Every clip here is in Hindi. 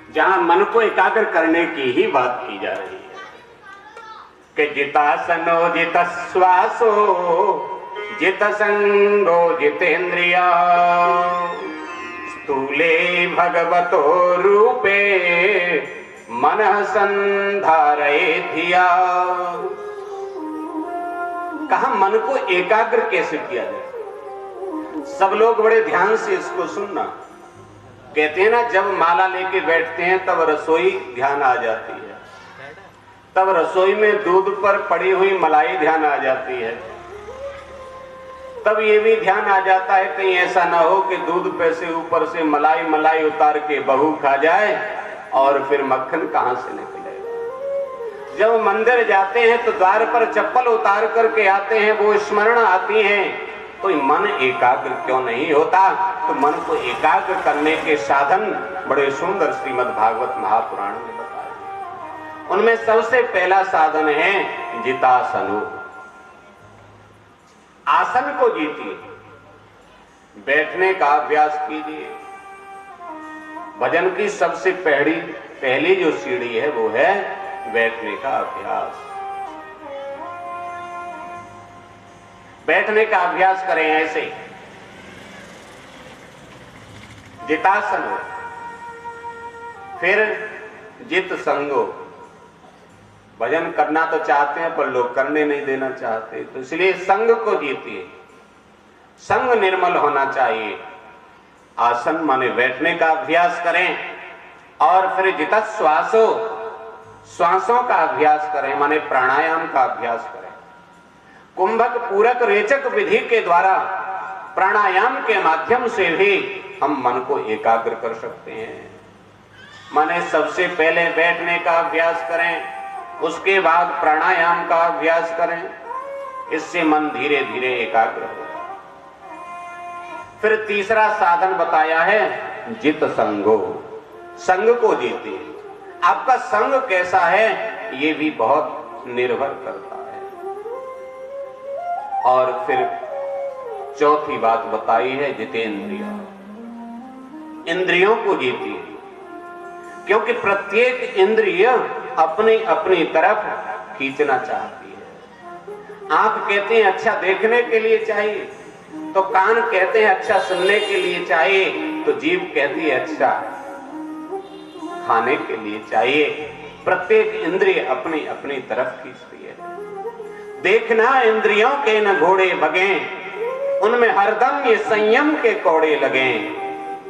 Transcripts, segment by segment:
जहां मन को एकाग्र करने की ही बात की जा रही है कि जितासनो जित श्वासो जित संगो जितेन्द्रिया स्थूले भगवतो रूपे मनः संधारये धिया। कहा मन को एकाग्र कैसे किया जाए? सब लोग बड़े ध्यान से इसको सुनना। कहते हैं ना, जब माला लेके बैठते हैं तब रसोई ध्यान आ जाती है, तब रसोई में दूध पर पड़ी हुई मलाई ध्यान आ जाती है, तब ये भी ध्यान आ जाता है कहीं ऐसा ना हो कि दूध पे से ऊपर से मलाई मलाई उतार के बहू खा जाए और फिर मक्खन कहां से निकलेगा। जब मंदिर जाते हैं तो द्वार पर चप्पल उतार करके आते हैं, वो स्मरण आती है, तो मन एकाग्र क्यों नहीं होता? तो मन को एकाग्र करने के साधन बड़े सुंदर श्रीमद् भागवत महापुराण में बताए। उनमें सबसे पहला साधन है जितासनो। आसन को जीतिए, बैठने का अभ्यास कीजिए। भजन की सबसे पहली जो सीढ़ी है वो है बैठने का अभ्यास। बैठने का अभ्यास करें ऐसे जितासन हो, फिर जित संगो। भजन करना तो चाहते हैं पर लोग करने नहीं देना चाहते, तो इसलिए संग को जीतिए। संग निर्मल होना चाहिए। आसन माने बैठने का अभ्यास करें, और फिर जित श्वासो, श्वासों का अभ्यास करें माने प्राणायाम का अभ्यास करें। कुंभक पूरक रेचक विधि के द्वारा प्राणायाम के माध्यम से भी हम मन को एकाग्र कर सकते हैं। माने सबसे पहले बैठने का अभ्यास करें, उसके बाद प्राणायाम का अभ्यास करें, इससे मन धीरे धीरे एकाग्र होगा। फिर तीसरा साधन बताया है जित संगो, संग को जीते। आपका संग कैसा है ये भी बहुत निर्भर करता है। और फिर चौथी बात बताई है जितेंद्रिय, इंद्रियों को जीती, क्योंकि प्रत्येक इंद्रिय अपनी अपनी तरफ खींचना चाहती है। आंख कहते हैं अच्छा देखने के लिए चाहिए, तो कान कहते हैं अच्छा सुनने के लिए चाहिए, तो जीभ कहती है अच्छा खाने के लिए चाहिए। प्रत्येक इंद्रिय अपनी अपनी तरफ खींचती है। देखना इंद्रियों के न घोड़े भगे, उनमें हरदम ये संयम के कौड़े लगे।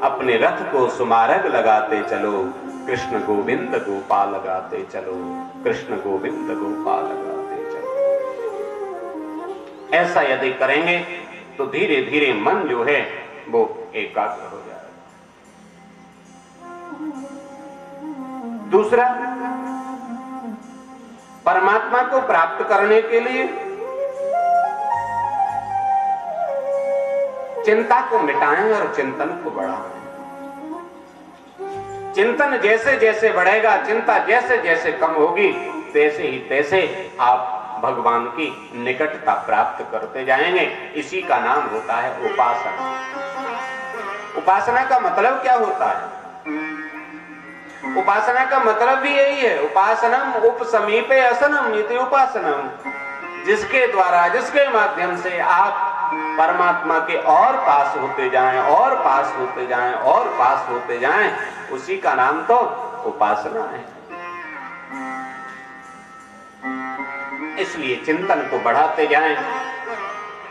अपने रथ को सुमारग लगाते चलो, कृष्ण गोविंद गोपाल लगाते चलो, कृष्ण गोविंद गोपाल लगाते चलो। ऐसा यदि करेंगे तो धीरे धीरे मन जो है वो एकाग्र हो जाएगा। दूसरा, परमात्मा को प्राप्त करने के लिए चिंता को मिटाएं और चिंतन को बढ़ाएं। चिंतन जैसे जैसे बढ़ेगा, चिंता जैसे जैसे कम होगी, तैसे ही तैसे आप भगवान की निकटता प्राप्त करते जाएंगे। इसी का नाम होता है उपासना। उपासना का मतलब क्या होता है? उपासना का मतलब भी यही है, उपासनम उपसमीपे असनम इति उपासनम। जिसके द्वारा, जिसके माध्यम से आप परमात्मा के और पास होते जाएं, और पास होते जाएं, और पास होते जाएं, उसी का नाम तो उपासना है। इसलिए चिंतन को बढ़ाते जाएं।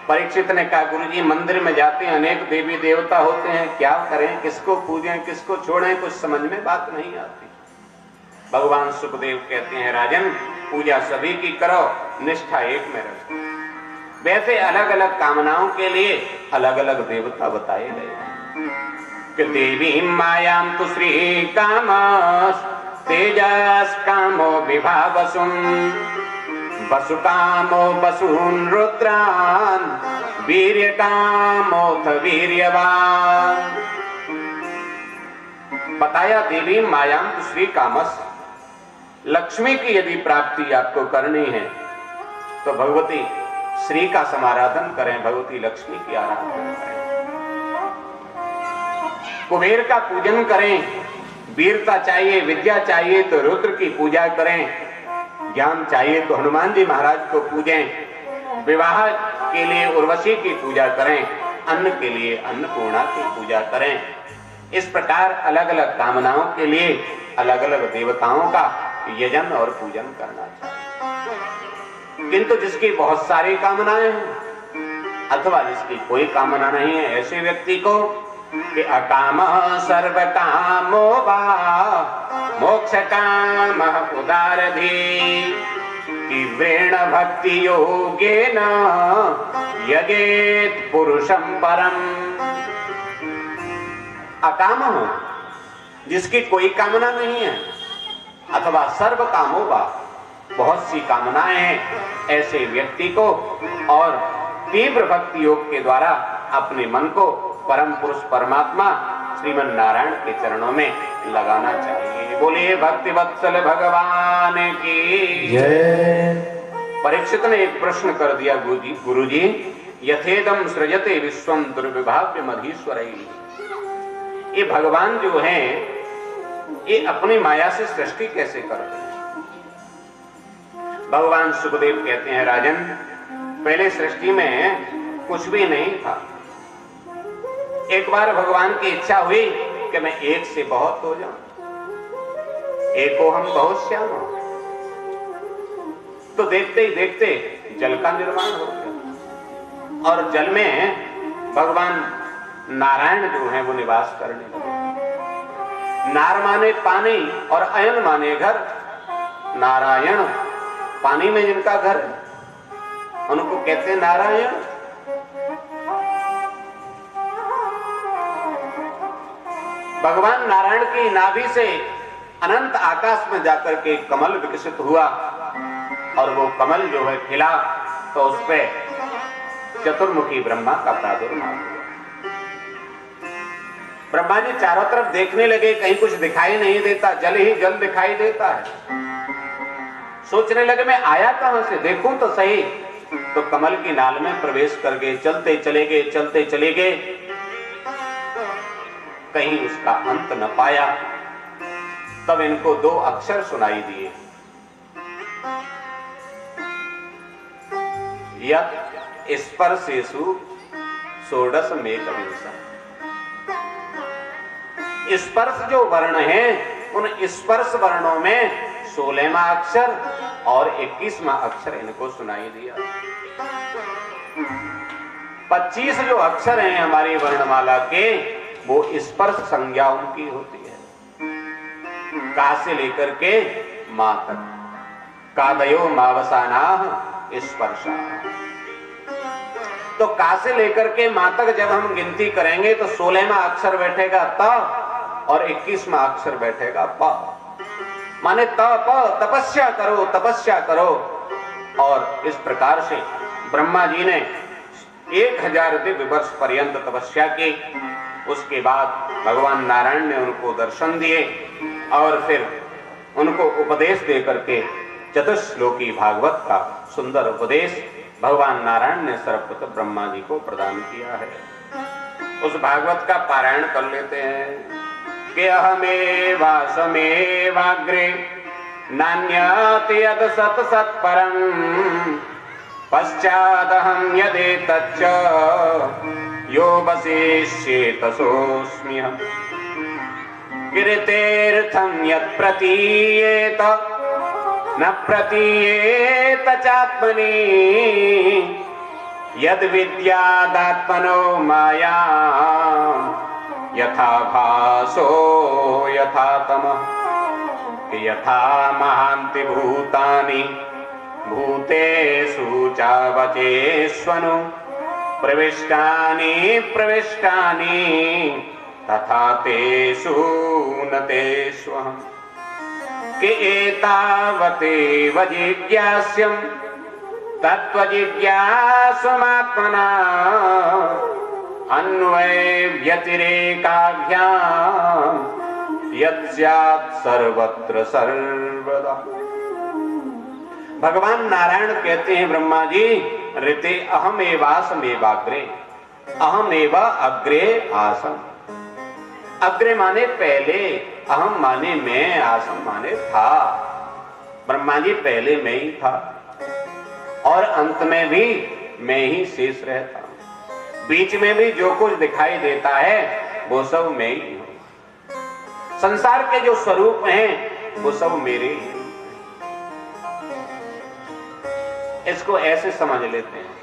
परीक्षित ने कहा, गुरुजी मंदिर में जाते हैं, अनेक देवी देवता होते हैं, क्या करें, किसको पूजें, किसको छोड़ें, कुछ समझ में बात नहीं आती। भगवान सुखदेव कहते हैं, राजन पूजा सभी की करो, निष्ठा एक में रखो। वैसे अलग अलग कामनाओं के लिए अलग अलग देवता बताए गए कि देवी मायाम तु श्री कामस तेजस कामो विभावसुम वसु कामो वसून रुद्रान वीर्य कामोथ वीर्यवान। बताया देवी मायाम तु श्री कामस, लक्ष्मी की यदि प्राप्ति आपको करनी है तो भगवती श्री का समाराधन करें, भगवती लक्ष्मी की आराधना करें। कुबेर का पूजन करें, वीरता चाहिए, विद्या चाहिए तो रुद्र की पूजा करें, ज्ञान चाहिए तो हनुमान जी महाराज को पूजें, विवाह के लिए उर्वशी की पूजा करें, अन्न के लिए अन्नपूर्णा की पूजा करें। इस प्रकार अलग अलग कामनाओं के लिए अलग अलग देवताओं का यजन और पूजन करना चाहिए। किंतु जिसकी बहुत सारी कामनाएं हैं अथवा जिसकी कोई कामना नहीं है, ऐसे व्यक्ति को कि अकामः सर्व कामो वा मोक्ष कामः उदारधी तीव्रेण भक्ति योगेन यजेत पुरुषं परम। अकामः जिसकी कोई कामना नहीं है अथवा सर्व कामो वा बहुत सी कामनाएं हैं, ऐसे व्यक्ति को और तीव्र भक्ति योग के द्वारा अपने मन को परम पुरुष परमात्मा श्रीमन नारायण के चरणों में लगाना चाहिए। बोलिए भक्ति वत्सल भगवान की जय। परीक्षित ने एक प्रश्न कर दिया, गुरुजी यथेदम सृजते विश्वम दुर्विभाव्य मधीश्वरैः। ये भगवान जो हैं ये अपनी माया से सृष्टि कैसे करते हैं? भगवान सुखदेव कहते हैं, राजन पहले सृष्टि में कुछ भी नहीं था। एक बार भगवान की इच्छा हुई कि मैं एक से बहुत हो जाऊं, एको हम बहुत श्याम हो। तो देखते ही देखते जल का निर्माण हो गया और जल में भगवान नारायण जो है वो निवास करने लगे। नार माने पानी और अयन माने घर। नारायण पानी में जिनका घर है उनको कहते हैं नारायण। भगवान नारायण की नाभि से अनंत आकाश में जाकर के कमल विकसित हुआ और वो कमल जो है खिला तो उस पे चतुर्मुखी ब्रह्मा का प्रादुर्भाव हुआ। ब्रह्मा जी चारों तरफ देखने लगे, कहीं कुछ दिखाई नहीं देता, जल ही जल दिखाई देता है। सोचने लगे मैं आया कहां से, देखूं तो सही। तो कमल की नाल में प्रवेश कर गए, चलते चले गए, चलते चले गए, कहीं उसका अंत न पाया। तब इनको दो अक्षर सुनाई दिए, यत् स्पर्शेषु षोडश मेकविंशः। स्पर्श जो वर्ण है उन स्पर्श वर्णों में 16वां अक्षर और 21वां अक्षर इनको सुनाई दिया। 25 जो अक्षर हैं हमारी वर्णमाला के वो स्पर्श संज्ञा उनकी होती है। का से लेकर के मां तक, कादयो मावसानाः स्पर्शा। तो का से लेकर के मां तक जब हम गिनती करेंगे तो 16वां अक्षर बैठेगा त और 21वां अक्षर बैठेगा प। माने तप, तपस्या करो, तपस्या करो। और इस प्रकार से ब्रह्मा जी ने 1000 दिव्य वर्ष पर्यंत तपस्या की। उसके बाद भगवान नारायण ने उनको दर्शन दिए और फिर उनको उपदेश दे करके चतुश्लोकी भागवत का सुंदर उपदेश भगवान नारायण ने सर्वप्रथम ब्रह्मा जी को प्रदान किया है। उस भागवत का पारायण कर लेते हैं कि अहमेवासमेवाग्रे नान्यत् यद् सत् सत्परं पश्चादहं यदेतच्च यो वसिष्येत सोऽस्म्यहम्। कीर्तेऽर्थं यत् प्रतीयेत न प्रतीयेत चात्मनि यद् विद्यादात्मनो माया यथा भासो यथा तमः। यथा महान्ति भूतानि भूतेषु चावचेष्वनु प्रविष्टानि प्रविष्टानि तथा तेषु न तेष्वहम्। कि एतावतेव जिज्ञास्यं तत्त्वजिज्ञासुमात्मना अन्वय व्यतिरेकाभ्यां यत् स्यात् सर्वत्र सर्वदा। भगवान नारायण कहते हैं ब्रह्मा जी, ऋते अहमेवासमेवाग्रे, अहमेव अग्रे आसम। अग्रे माने पहले, अहम माने मैं, आसम माने था। ब्रह्मा जी पहले मैं ही था और अंत में भी मैं ही शेष रहता हूं। बीच में भी जो कुछ दिखाई देता है वो सब मैं ही हूं। संसार के जो स्वरूप हैं वो सब मेरे ही। इसको ऐसे समझ लेते हैं,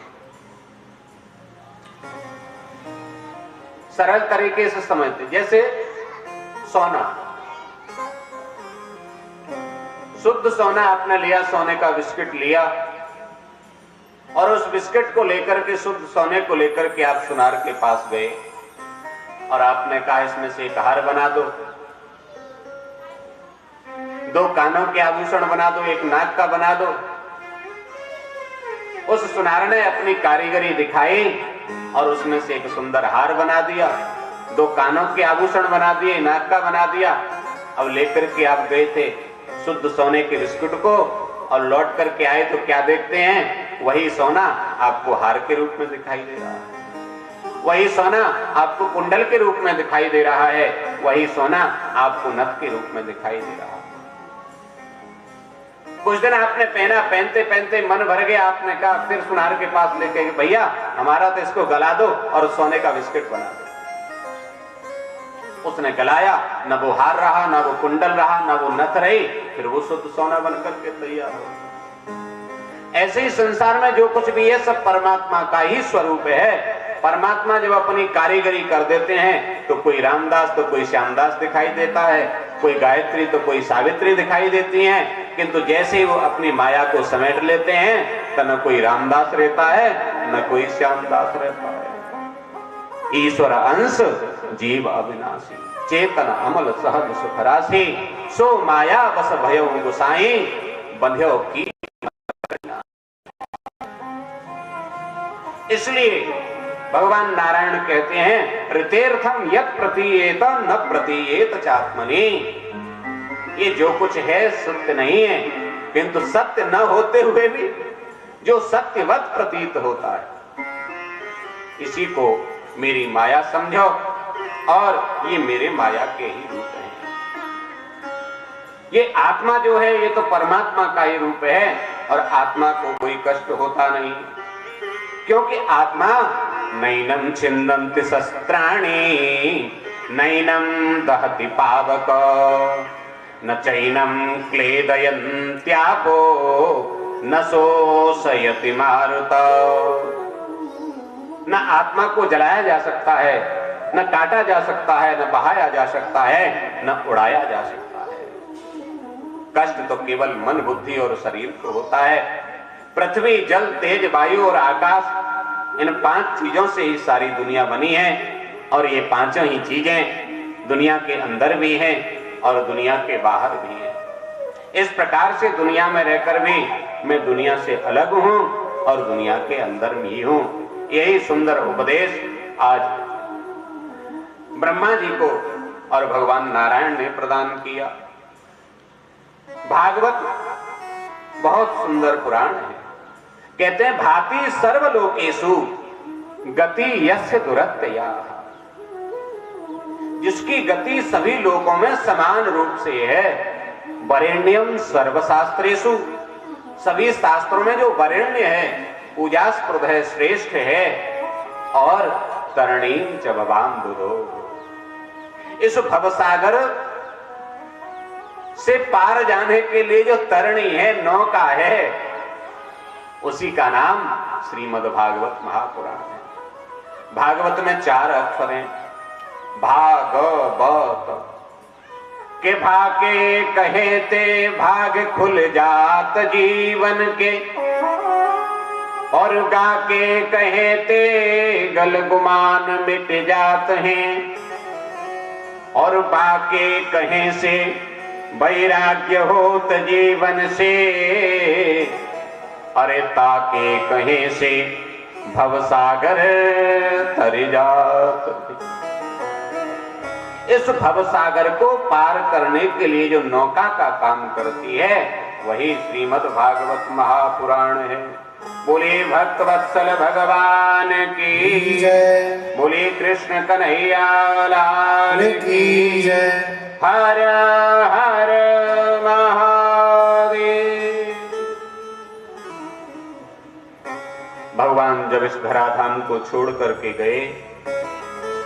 सरल तरीके से समझते। जैसे सोना, शुद्ध सोना आपने लिया, सोने का बिस्किट लिया और उस बिस्किट को लेकर के, शुद्ध सोने को लेकर के आप सुनार के पास गए और आपने कहा इसमें से एक हार बना दो, 2 कानों के आभूषण बना दो, 1 नाक का बना दो। उस सुनार ने अपनी कारीगरी दिखाई और उसमें से एक सुंदर हार बना दिया, 2 कानों के आभूषण बना दिए, नाक का बना दिया। अब लेकर के आप गए थे शुद्ध सोने के बिस्कुट को और लौट करके आए तो क्या देखते हैं? वही सोना आपको हार के रूप में दिखाई दे रहा है, वही सोना आपको कुंडल के रूप में दिखाई दे रहा है, वही सोना आपको नथ के रूप में दिखाई दे रहा है। कुछ दिन आपने पहना, पहनते पहनते मन भर गया, आपने कहा फिर सुनार के पास लेके, भैया हमारा तो इसको गला दो और सोने का बिस्किट बना दो। उसने गलाया, न वो हार रहा, न वो कुंडल रहा, न वो नथ रही, फिर वो शुद्ध सोना बनकर के तैयार हो। ऐसे ही संसार में जो कुछ भी है सब परमात्मा का ही स्वरूप है। परमात्मा जब अपनी कारीगरी कर देते हैं तो कोई रामदास तो कोई श्यामदास दिखाई देता है, कोई गायत्री तो कोई सावित्री दिखाई देती हैं, किंतु जैसे ही वो अपनी माया को समेट लेते हैं तो न कोई रामदास रहता है न कोई श्यामदास रहता है। ईश्वर अंश जीव अविनाशी, चेतन अमल सहज सुख राशि, सो माया बस भयो गुसाई, बंध्यो की। इसलिए भगवान नारायण कहते हैं, ऋतेर्थम यत् प्रतीयेत न प्रतीयेत चात्मनि। ये जो कुछ है सत्य नहीं है, किंतु सत्य न होते हुए भी जो सत्यवत प्रतीत होता है, इसी को मेरी माया समझो और ये मेरे माया के ही रूप हैं। ये आत्मा जो है ये तो परमात्मा का ही रूप है और आत्मा को कोई कष्ट होता नहीं, क्योंकि आत्मा नैनम छिन्दन्ति शस्त्राणि, नैनम दहति पावक, न चैनम क्लेदयन्त्यापो, न शोषयति मारुत। न आत्मा को जलाया जा सकता है, न काटा जा सकता है, न बहाया जा सकता है, न उड़ाया जा सकता है। कष्ट तो केवल मन, बुद्धि और शरीर को होता है। पृथ्वी, जल, तेज, वायु और आकाश, इन 5 चीजों से ही सारी दुनिया बनी है और ये 5 ही चीजें दुनिया के अंदर भी हैं और दुनिया के बाहर भी हैं। इस प्रकार से दुनिया में रहकर भी मैं दुनिया से अलग हूं और दुनिया के अंदर भी हूं। यही सुंदर उपदेश आज ब्रह्मा जी को और भगवान नारायण ने प्रदान किया। भागवत बहुत सुंदर पुराण है। कहते हैं, भाति सर्वलोकेषु गति यस्य दुरत्यया। जिसकी गति सभी लोकों में समान रूप से है। वरेण्यम सर्वशास्त्रेषु, सभी शास्त्रों में जो वरेण्य है, पूजास्पद है, श्रेष्ठ है। और तरणीम च भवाम्बुधो, इस भवसागर से पार जाने के लिए जो तरणी है, नौका है, उसी का नाम श्रीमद् भागवत महापुराण है। भागवत में 4 अक्षर हैं, भागवत के भागे कहते भाग खुल जात जीवन के, और गा के कहते गल गुमान मिट जात हैं, और बाके कहे से वैराग्य होत जीवन से, अरे ताके कहे से भवसागर तर जात। इस भवसागर को पार करने के लिए जो नौका का काम करती है वही श्रीमद् भागवत महापुराण है। बोले भक्त वत्सल भगवान की जय। बोले कृष्ण कन्हैया लाल की जय। हर हर महादेव। भगवान जब इस धराधाम को छोड़ करके गए,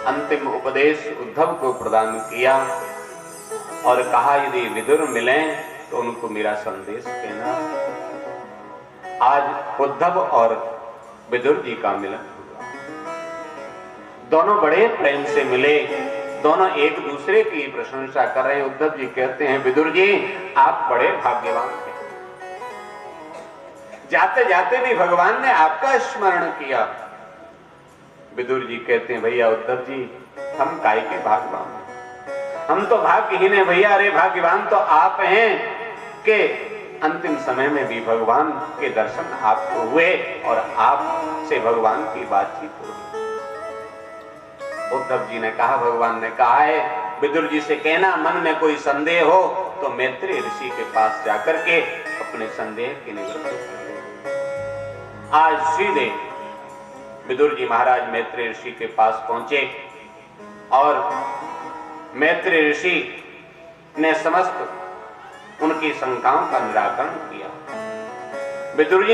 अंतिम उपदेश उद्धव को प्रदान किया और कहा यदि विदुर मिलें तो उनको मेरा संदेश कहना। आज उद्धव और विदुर जी का मिलन हुआ। दोनों बड़े प्रेम से मिले, दोनों एक दूसरे की प्रशंसा कर रहे हैं। उद्धव जी कहते हैं विदुर जी आप बड़े भाग्यवान हैं, जाते जाते भी भगवान ने आपका स्मरण किया। विदुर जी कहते हैं भैया उद्धव जी हम काय के भाग्यवान हैं, हम तो भाग्यहीन हैं भैया। अरे भाग्यवान तो आप हैं कि अंतिम समय में भी भगवान के दर्शन आपको हुए और आपसे भगवान की बातचीत हुई। उद्धव जी ने कहा, भगवान ने कहा है विदुर जी से कहना मन में कोई संदेह हो तो मैत्रेय ऋषि के पास जाकर के अपने संदेह की निवृत्ति करें। आज सीधे विदुर जी महाराज मैत्रेय ऋषि के पास पहुंचे और मैत्रेय ऋषि ने समस्त उनकी शंकाओं का निराकरण किया। विदुर जी